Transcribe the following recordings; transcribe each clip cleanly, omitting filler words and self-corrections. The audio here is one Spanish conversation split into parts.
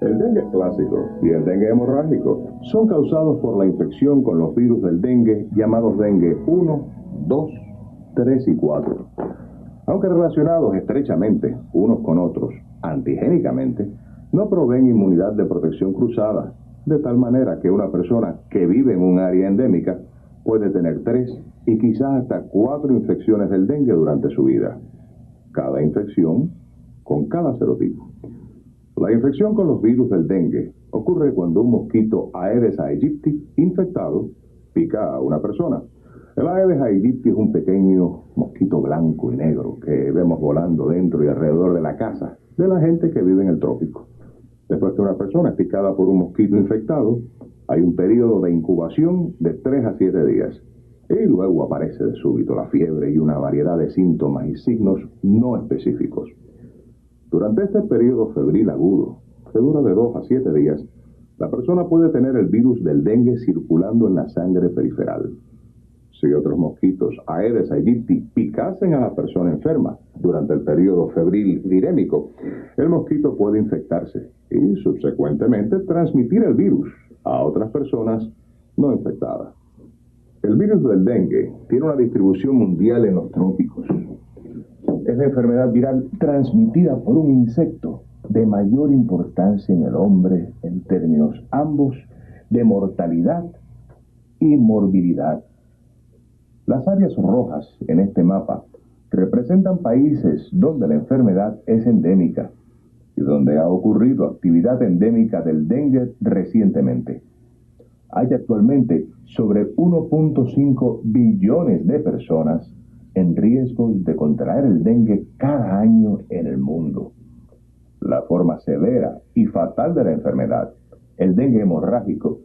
El dengue clásico y el dengue hemorrágico son causados por la infección con los virus del dengue llamados dengue 1, 2, 3 y 4. Aunque relacionados estrechamente unos con otros antigénicamente, no proveen inmunidad de protección cruzada, de tal manera que una persona que vive en un área endémica puede tener 3 y quizás hasta 4 infecciones del dengue durante su vida. Cada infección con cada serotipo. La infección con los virus del dengue ocurre cuando un mosquito Aedes aegypti infectado pica a una persona. El Aedes aegypti es un pequeño mosquito blanco y negro que vemos volando dentro y alrededor de la casa de la gente que vive en el trópico. Después que una persona es picada por un mosquito infectado, hay un periodo de incubación de 3 a 7 días. Y luego aparece de súbito la fiebre y una variedad de síntomas y signos no específicos. Durante este periodo febril agudo, que dura de 2 a 7 días, la persona puede tener el virus del dengue circulando en la sangre periferal. Si otros mosquitos Aedes aegypti picasen a la persona enferma durante el periodo febril virémico, el mosquito puede infectarse y subsecuentemente transmitir el virus a otras personas no infectadas. El virus del dengue tiene una distribución mundial en los trópicos. Es la enfermedad viral transmitida por un insecto de mayor importancia en el hombre en términos ambos de mortalidad y morbilidad. Las áreas rojas en este mapa representan países donde la enfermedad es endémica y donde ha ocurrido actividad endémica del dengue recientemente. Hay actualmente sobre 1.5 billones de personas en riesgo de contraer el dengue cada año en el mundo. La forma severa y fatal de la enfermedad, el dengue hemorrágico,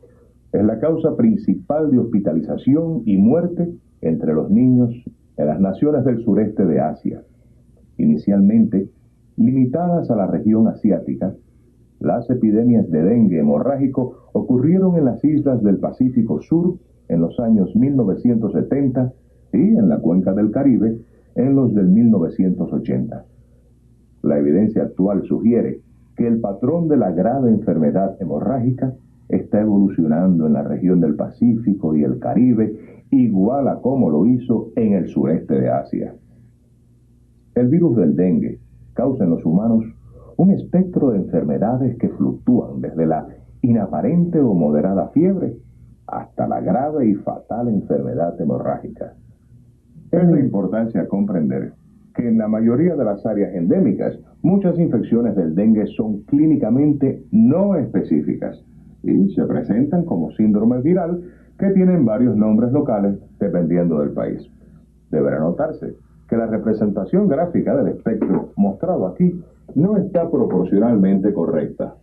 es la causa principal de hospitalización y muerte entre los niños en las naciones del sureste de Asia. Inicialmente limitadas a la región asiática, las epidemias de dengue hemorrágico ocurrieron en las islas del Pacífico Sur en los años 1970 y en la cuenca del Caribe en los del 1980. La evidencia actual sugiere que el patrón de la grave enfermedad hemorrágica está evolucionando en la región del Pacífico y el Caribe, igual a como lo hizo en el sureste de Asia. El virus del dengue causa en los humanos un espectro de enfermedades que fluctúan desde la inaparente o moderada fiebre hasta la grave y fatal enfermedad hemorrágica. Es de importancia comprender que en la mayoría de las áreas endémicas, muchas infecciones del dengue son clínicamente no específicas y se presentan como síndrome viral que tienen varios nombres locales dependiendo del país. Deberá notarse que la representación gráfica del espectro mostrado aquí no está proporcionalmente correcta.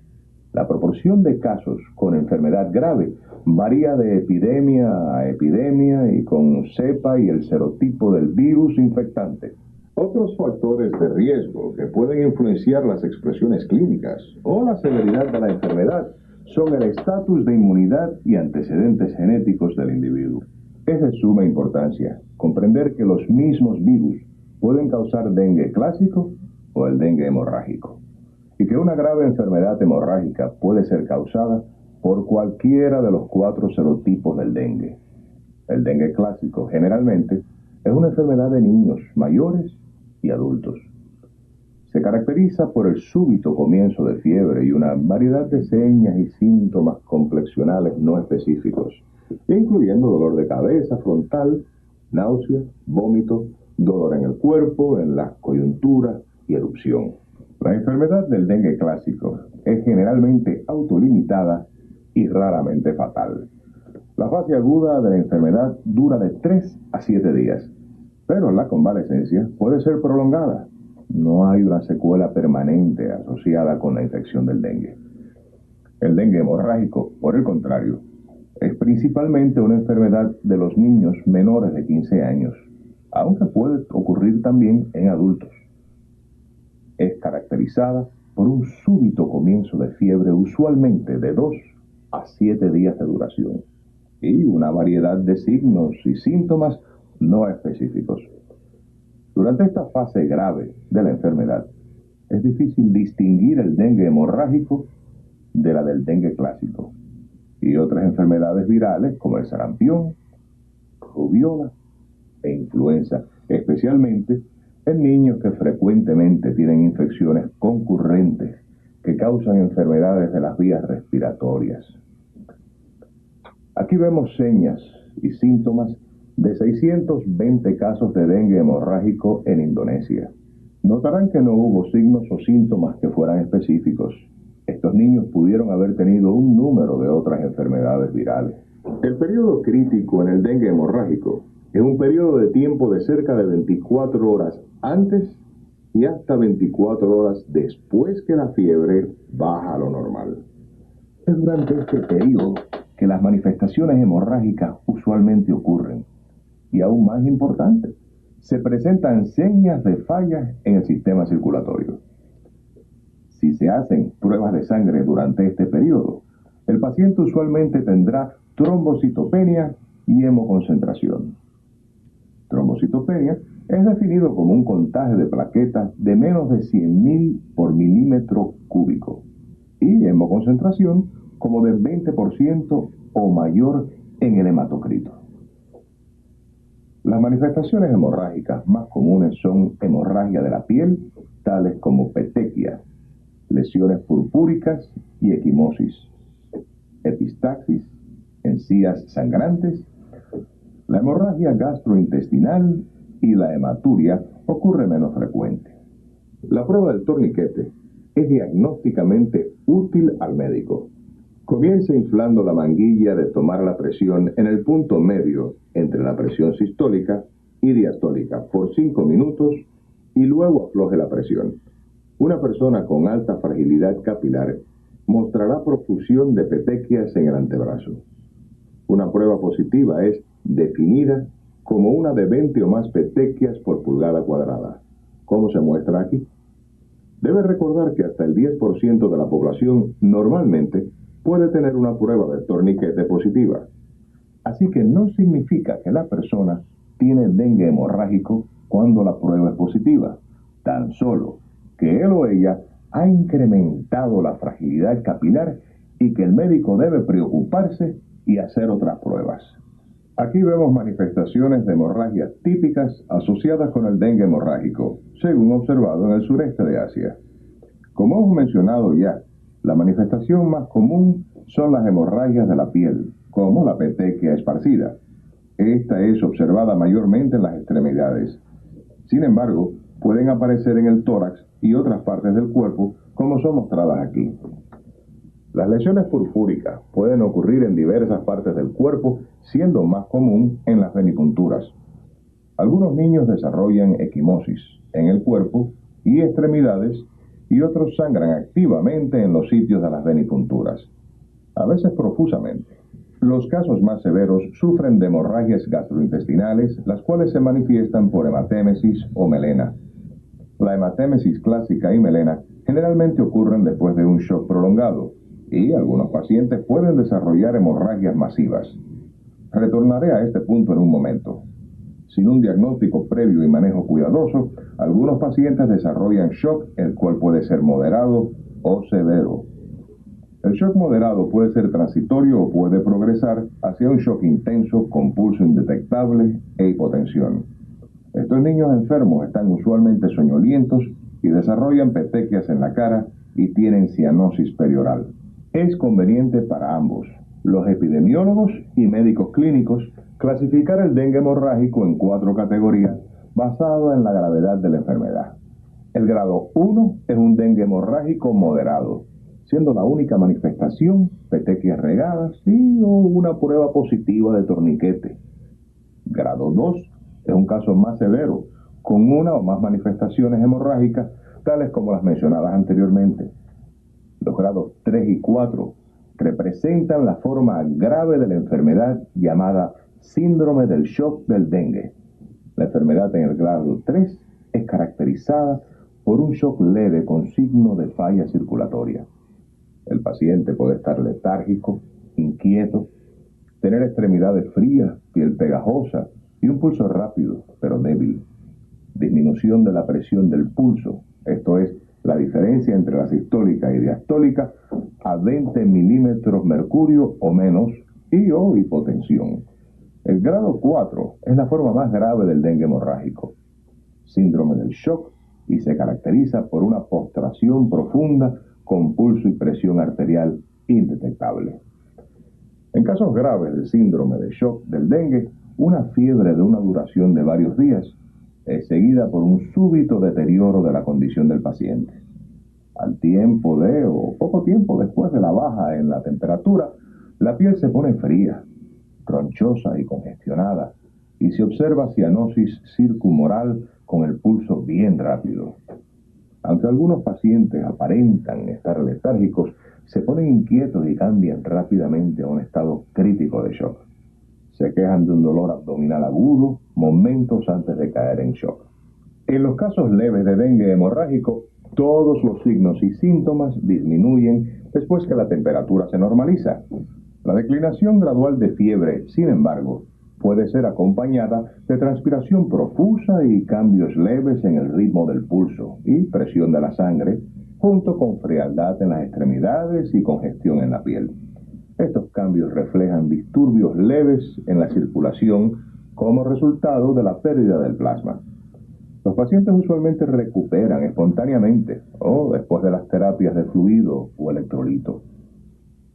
La proporción de casos con enfermedad grave varía de epidemia a epidemia y con cepa y el serotipo del virus infectante. Otros factores de riesgo que pueden influenciar las expresiones clínicas o la severidad de la enfermedad son el estatus de inmunidad y antecedentes genéticos del individuo. Es de suma importancia comprender que los mismos virus pueden causar dengue clásico o el dengue hemorrágico, y que una grave enfermedad hemorrágica puede ser causada por cualquiera de los 4 serotipos del dengue. El dengue clásico generalmente es una enfermedad de niños, mayores y adultos. Se caracteriza por el súbito comienzo de fiebre y una variedad de señas y síntomas complexionales no específicos, incluyendo dolor de cabeza frontal, náusea, vómito, dolor en el cuerpo, en las coyunturas y erupción. La enfermedad del dengue clásico es generalmente autolimitada y raramente fatal. La fase aguda de la enfermedad dura de 3 a 7 días, pero la convalecencia puede ser prolongada. No hay una secuela permanente asociada con la infección del dengue. El dengue hemorrágico, por el contrario, es principalmente una enfermedad de los niños menores de 15 años, aunque puede ocurrir también en adultos. Es caracterizada por un súbito comienzo de fiebre, usualmente de 2 a 7 días de duración, y una variedad de signos y síntomas no específicos. Durante esta fase grave de la enfermedad, es difícil distinguir el dengue hemorrágico de la del dengue clásico, y otras enfermedades virales como el sarampión, rubiola e influenza, especialmente en niños que frecuentemente tienen infecciones concurrentes que causan enfermedades de las vías respiratorias. Aquí vemos señas y síntomas de 620 casos de dengue hemorrágico en Indonesia. Notarán que no hubo signos o síntomas que fueran específicos. Estos niños pudieron haber tenido un número de otras enfermedades virales. El periodo crítico en el dengue hemorrágico es un periodo de tiempo de cerca de 24 horas antes y hasta 24 horas después que la fiebre baja a lo normal. Es durante este periodo que las manifestaciones hemorrágicas usualmente ocurren. Y aún más importante, se presentan señas de fallas en el sistema circulatorio. Si se hacen pruebas de sangre durante este periodo, el paciente usualmente tendrá trombocitopenia y hemoconcentración. Trombocitopenia es definido como un contagio de plaquetas de menos de 100.000 por milímetro cúbico y hemoconcentración como del 20% o mayor en el hematocrito. Las manifestaciones hemorrágicas más comunes son hemorragia de la piel, tales como petequia, lesiones purpúricas y equimosis, epistaxis, encías sangrantes. La hemorragia gastrointestinal y la hematuria ocurre menos frecuente. La prueba del torniquete es diagnósticamente útil al médico. Comienza inflando la manguilla de tomar la presión en el punto medio entre la presión sistólica y diastólica por 5 minutos y luego afloje la presión. Una persona con alta fragilidad capilar mostrará profusión de petequias en el antebrazo. Una prueba positiva es definida como una de 20 o más petequias por pulgada cuadrada, como se muestra aquí. Debe recordar que hasta el 10% de la población normalmente puede tener una prueba de torniquete positiva. Así que no significa que la persona tiene dengue hemorrágico cuando la prueba es positiva, tan solo que él o ella ha incrementado la fragilidad capilar y que el médico debe preocuparse y hacer otras pruebas. Aquí vemos manifestaciones de hemorragia típicas asociadas con el dengue hemorrágico, según observado en el sureste de Asia. Como hemos mencionado ya, la manifestación más común son las hemorragias de la piel, como la petequia esparcida. Esta es observada mayormente en las extremidades. Sin embargo, pueden aparecer en el tórax y otras partes del cuerpo, como son mostradas aquí. Las lesiones purpúricas pueden ocurrir en diversas partes del cuerpo, siendo más común en las venipunturas. Algunos niños desarrollan equimosis en el cuerpo y extremidades, y otros sangran activamente en los sitios de las venipunturas, a veces profusamente. Los casos más severos sufren de hemorragias gastrointestinales, las cuales se manifiestan por hematémesis o melena. La hematémesis clásica y melena generalmente ocurren después de un shock prolongado, y algunos pacientes pueden desarrollar hemorragias masivas. Retornaré a este punto en un momento. Sin un diagnóstico previo y manejo cuidadoso, algunos pacientes desarrollan shock, el cual puede ser moderado o severo. El shock moderado puede ser transitorio o puede progresar hacia un shock intenso con pulso indetectable e hipotensión. Estos niños enfermos están usualmente soñolientos y desarrollan petequias en la cara y tienen cianosis perioral. Es conveniente para ambos, los epidemiólogos y médicos clínicos, clasificar el dengue hemorrágico en 4 categorías basado en la gravedad de la enfermedad. El grado 1 es un dengue hemorrágico moderado, siendo la única manifestación petequias regadas y o una prueba positiva de torniquete. Grado 2 es un caso más severo, con una o más manifestaciones hemorrágicas, tales como las mencionadas anteriormente. Los grados 3 y 4 representan la forma grave de la enfermedad llamada síndrome del shock del dengue. La enfermedad en el grado 3 es caracterizada por un shock leve con signo de falla circulatoria. El paciente puede estar letárgico, inquieto, tener extremidades frías, piel pegajosa y un pulso rápido, pero débil. Disminución de la presión del pulso, esto es, la diferencia entre la sistólica y diastólica, a 20 milímetros mercurio o menos y o hipotensión. El grado 4 es la forma más grave del dengue hemorrágico, síndrome del shock, y se caracteriza por una postración profunda con pulso y presión arterial indetectable. En casos graves del síndrome de shock del dengue, una fiebre de una duración de varios días es seguida por un súbito deterioro de la condición del paciente. Al tiempo de o poco tiempo después de la baja en la temperatura, la piel se pone fría, ronchosa y congestionada, y se observa cianosis circummoral con el pulso bien rápido. Aunque algunos pacientes aparentan estar letárgicos, se ponen inquietos y cambian rápidamente a un estado crítico de shock. Se quejan de un dolor abdominal agudo momentos antes de caer en shock. En los casos leves de dengue hemorrágico, todos los signos y síntomas disminuyen después que la temperatura se normaliza. La declinación gradual de fiebre, sin embargo, puede ser acompañada de transpiración profusa y cambios leves en el ritmo del pulso y presión de la sangre, junto con frialdad en las extremidades y congestión en la piel. Estos cambios reflejan disturbios leves en la circulación como resultado de la pérdida del plasma. Los pacientes usualmente recuperan espontáneamente o después de las terapias de fluido o electrolito.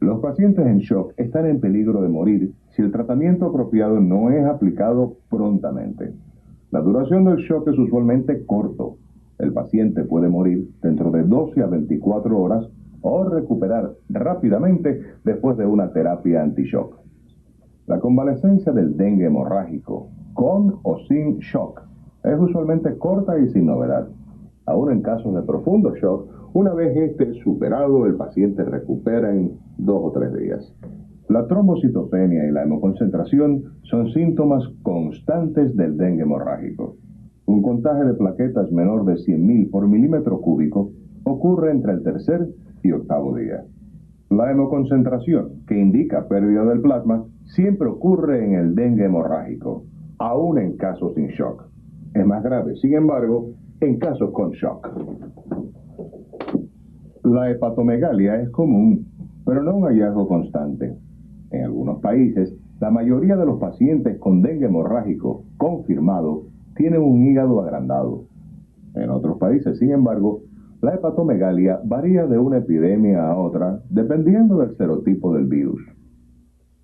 Los pacientes en shock están en peligro de morir si el tratamiento apropiado no es aplicado prontamente. La duración del shock es usualmente corto. El paciente puede morir dentro de 12 a 24 horas o recuperar rápidamente después de una terapia anti-shock. La convalecencia del dengue hemorrágico, con o sin shock, es usualmente corta y sin novedad. Aún en casos de profundo shock, una vez este superado, el paciente recupera en 2 o 3 días. La trombocitopenia y la hemoconcentración son síntomas constantes del dengue hemorrágico. Un contagio de plaquetas menor de 100.000 por milímetro cúbico ocurre entre el tercer y octavo día. La hemoconcentración, que indica pérdida del plasma, siempre ocurre en el dengue hemorrágico, aún en casos sin shock. Es más grave, sin embargo, en casos con shock. La hepatomegalia es común, pero no un hallazgo constante. En algunos países, la mayoría de los pacientes con dengue hemorrágico confirmado tienen un hígado agrandado. En otros países, sin embargo, la hepatomegalia varía de una epidemia a otra dependiendo del serotipo del virus.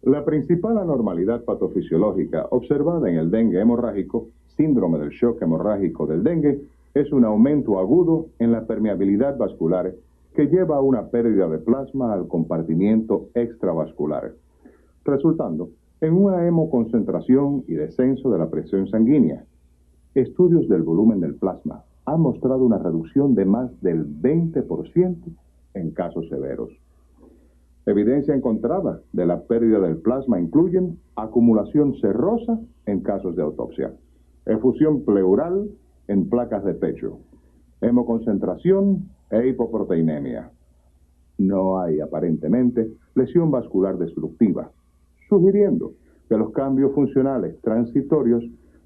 La principal anormalidad patofisiológica observada en el dengue hemorrágico, síndrome del shock hemorrágico del dengue, es un aumento agudo en la permeabilidad vascular que lleva a una pérdida de plasma al compartimiento extravascular, resultando en una hemoconcentración y descenso de la presión sanguínea. Estudios del volumen del plasma han mostrado una reducción de más del 20% en casos severos. Evidencia encontrada de la pérdida del plasma incluyen acumulación cerrosa en casos de autopsia, efusión pleural en placas de pecho, hemoconcentración e hipoproteinemia. No hay aparentemente lesión vascular destructiva, sugiriendo que los cambios funcionales transitorios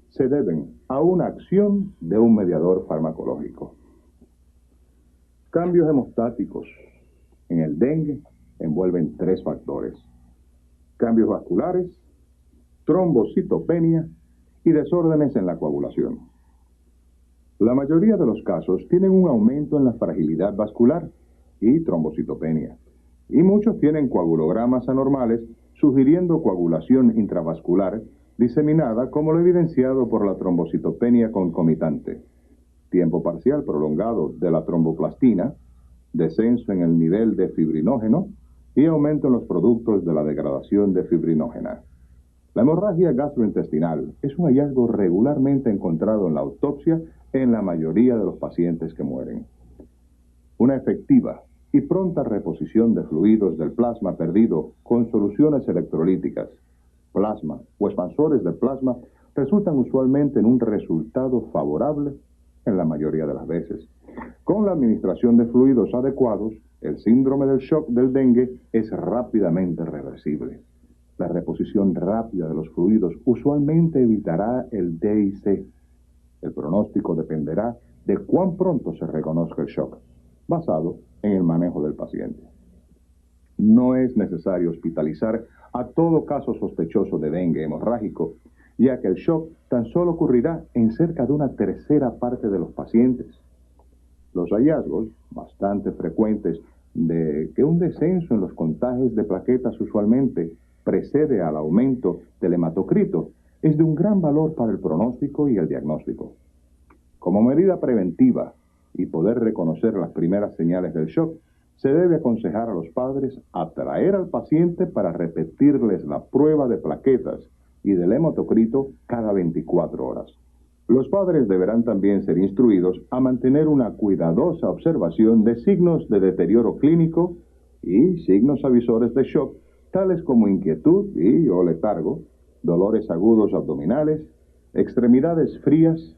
se deben a una acción de un mediador farmacológico. Cambios hemostáticos en el dengue envuelven 3 factores: cambios vasculares, trombocitopenia y desórdenes en la coagulación. La mayoría de los casos tienen un aumento en la fragilidad vascular y trombocitopenia, y muchos tienen coagulogramas anormales sugiriendo coagulación intravascular diseminada, como lo evidenciado por la trombocitopenia concomitante, tiempo parcial prolongado de la tromboplastina, descenso en el nivel de fibrinógeno y aumento en los productos de la degradación de fibrinógena. La hemorragia gastrointestinal es un hallazgo regularmente encontrado en la autopsia en la mayoría de los pacientes que mueren. Una efectiva y pronta reposición de fluidos del plasma perdido con soluciones electrolíticas, plasma o expansores de plasma resultan usualmente en un resultado favorable en la mayoría de las veces. Con la administración de fluidos adecuados, el síndrome del shock del dengue es rápidamente reversible. La reposición rápida de los fluidos usualmente evitará el DIC. El pronóstico dependerá de cuán pronto se reconozca el shock, basado en el manejo del paciente. No es necesario hospitalizar a todo caso sospechoso de dengue hemorrágico, ya que el shock tan solo ocurrirá en cerca de una tercera parte de los pacientes. Los hallazgos, bastante frecuentes, de que un descenso en los contagios de plaquetas usualmente precede al aumento del hematocrito, es de un gran valor para el pronóstico y el diagnóstico. Como medida preventiva y poder reconocer las primeras señales del shock, se debe aconsejar a los padres atraer al paciente para repetirles la prueba de plaquetas y del hematocrito cada 24 horas. Los padres deberán también ser instruidos a mantener una cuidadosa observación de signos de deterioro clínico y signos avisores de shock, tales como inquietud o letargo, dolores agudos abdominales, extremidades frías,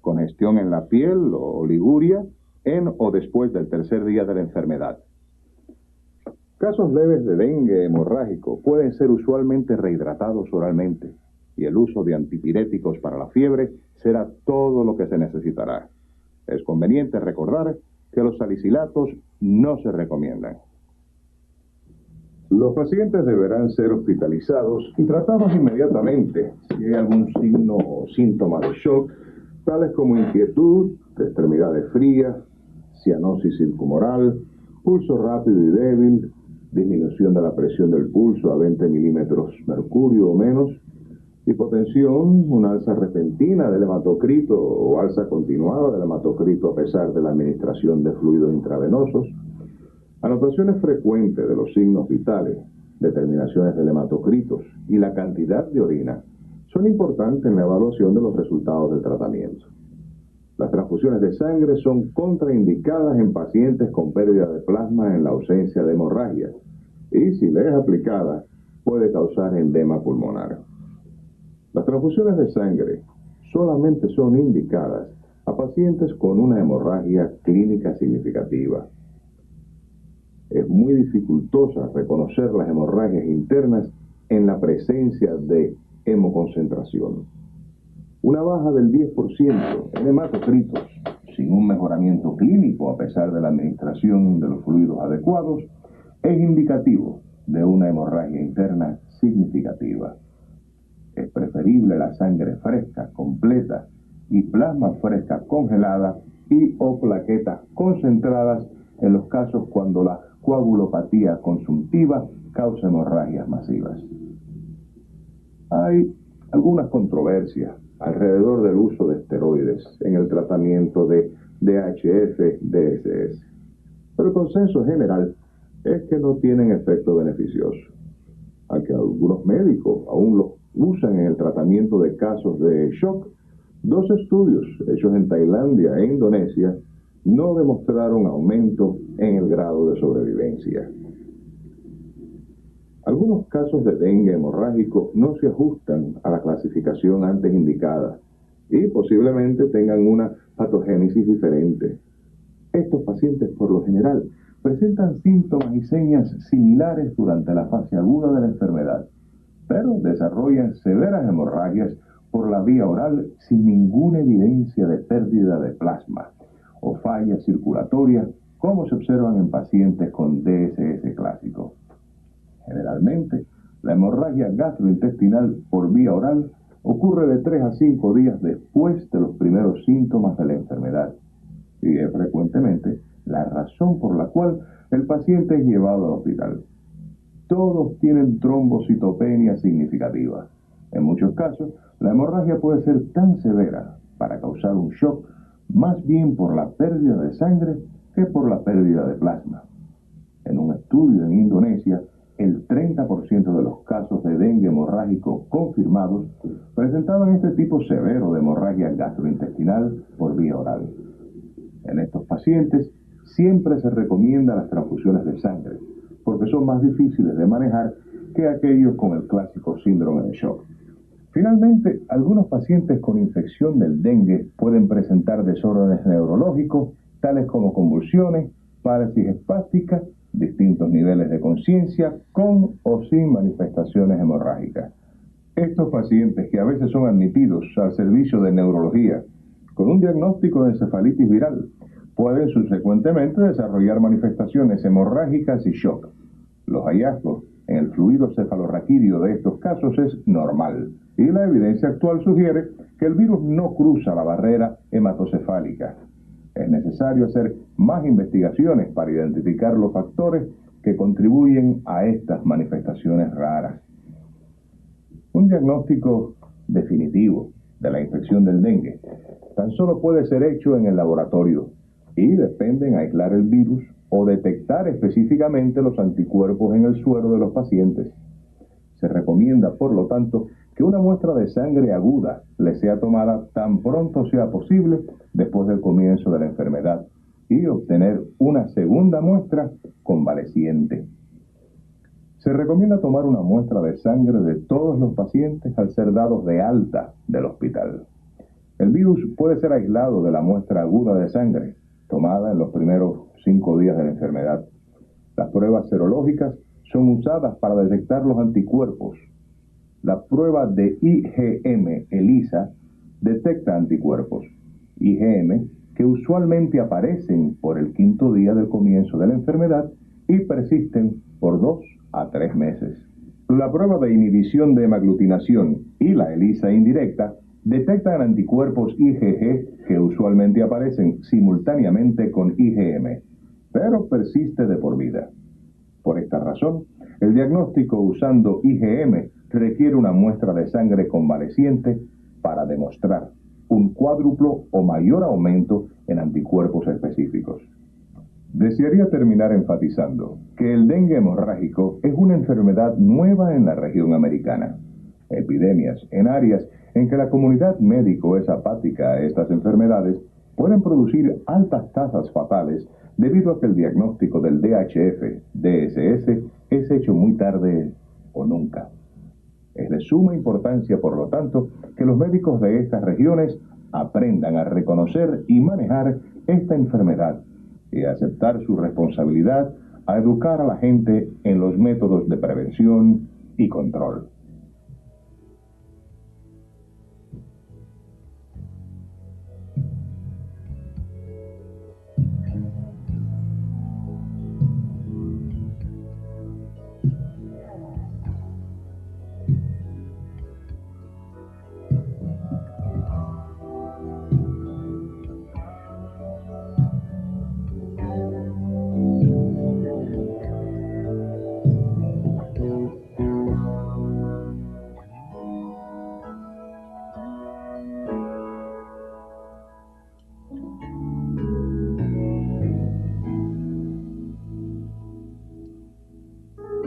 congestión en la piel o oliguria en o después del tercer día de la enfermedad. Casos leves de dengue hemorrágico pueden ser usualmente rehidratados oralmente y el uso de antipiréticos para la fiebre será todo lo que se necesitará. Es conveniente recordar que los salicilatos no se recomiendan. Los pacientes deberán ser hospitalizados y tratados inmediatamente si hay algún signo o síntoma de shock, tales como inquietud, extremidades frías, cianosis circumoral, pulso rápido y débil, disminución de la presión del pulso a 20 milímetros mercurio o menos, hipotensión, una alza repentina del hematocrito o alza continuada del hematocrito a pesar de la administración de fluidos intravenosos, anotaciones frecuentes de los signos vitales, determinaciones del hematocritos y la cantidad de orina son importantes en la evaluación de los resultados del tratamiento. Las transfusiones de sangre son contraindicadas en pacientes con pérdida de plasma en la ausencia de hemorragia y, si le es aplicada, puede causar edema pulmonar. Las transfusiones de sangre solamente son indicadas a pacientes con una hemorragia clínica significativa. Es muy dificultosa reconocer las hemorragias internas en la presencia de hemoconcentración. Una baja del 10% en hematocritos, sin un mejoramiento clínico a pesar de la administración de los fluidos adecuados, es indicativo de una hemorragia interna significativa. Es preferible la sangre fresca, completa, y plasma fresca congelada y o plaquetas concentradas en los casos cuando la coagulopatía consuntiva causa hemorragias masivas. Hay algunas controversias alrededor del uso de esteroides en el tratamiento de DHF-DSS, pero el consenso general es que no tienen efecto beneficioso, aunque algunos médicos aún los usan en el tratamiento de casos de shock. Dos estudios hechos en Tailandia e Indonesia no demostraron aumento en el grado de sobrevivencia. Algunos casos de dengue hemorrágico no se ajustan a la clasificación antes indicada y posiblemente tengan una patogénesis diferente. Estos pacientes, por lo general, presentan síntomas y señas similares durante la fase aguda de la enfermedad, pero desarrollan severas hemorragias por la vía oral sin ninguna evidencia de pérdida de plasma o falla circulatoria, como se observan en pacientes con DSS clásico. Generalmente, la hemorragia gastrointestinal por vía oral ocurre de 3 a 5 días después de los primeros síntomas de la enfermedad y es frecuentemente la razón por la cual el paciente es llevado al hospital. Todos tienen trombocitopenia significativa. En muchos casos, la hemorragia puede ser tan severa para causar un shock más bien por la pérdida de sangre que por la pérdida de plasma. En un estudio en Indonesia, el 30% de los casos de dengue hemorrágico confirmados presentaban este tipo severo de hemorragia gastrointestinal por vía oral. En estos pacientes siempre se recomiendan las transfusiones de sangre, porque son más difíciles de manejar que aquellos con el clásico síndrome de shock. Finalmente, algunos pacientes con infección del dengue pueden presentar desórdenes neurológicos, tales como convulsiones, parálisis espástica, distintos niveles de conciencia, con o sin manifestaciones hemorrágicas. Estos pacientes, que a veces son admitidos al servicio de neurología con un diagnóstico de encefalitis viral, pueden subsecuentemente desarrollar manifestaciones hemorrágicas y shock. Los hallazgos en el fluido cefalorraquídeo de estos casos es normal y la evidencia actual sugiere que el virus no cruza la barrera hematocefálica. Es necesario hacer más investigaciones para identificar los factores que contribuyen a estas manifestaciones raras. Un diagnóstico definitivo de la infección del dengue tan solo puede ser hecho en el laboratorio y depende en aislar el virus o detectar específicamente los anticuerpos en el suero de los pacientes. Se recomienda, por lo tanto, que una muestra de sangre aguda le sea tomada tan pronto sea posible después del comienzo de la enfermedad y obtener una segunda muestra convaleciente. Se recomienda tomar una muestra de sangre de todos los pacientes al ser dados de alta del hospital. El virus puede ser aislado de la muestra aguda de sangre, tomada en los primeros 5 días de la enfermedad. Las pruebas serológicas son usadas para detectar los anticuerpos. La prueba de IgM, ELISA, detecta anticuerpos IgM que usualmente aparecen por el 5.º día del comienzo de la enfermedad y persisten por 2 a 3 meses. La prueba de inhibición de hemaglutinación y la ELISA indirecta detectan anticuerpos IgG que usualmente aparecen simultáneamente con IgM, pero persiste de por vida. Por esta razón, el diagnóstico usando IgM requiere una muestra de sangre convaleciente para demostrar un cuádruplo o mayor aumento en anticuerpos específicos. Desearía terminar enfatizando que el dengue hemorrágico es una enfermedad nueva en la región americana. Epidemias en áreas en que la comunidad médico es apática a estas enfermedades pueden producir altas tasas fatales debido a que el diagnóstico del DHF-DSS es hecho muy tarde o nunca. Es de suma importancia, por lo tanto, que los médicos de estas regiones aprendan a reconocer y manejar esta enfermedad y a aceptar su responsabilidad a educar a la gente en los métodos de prevención y control.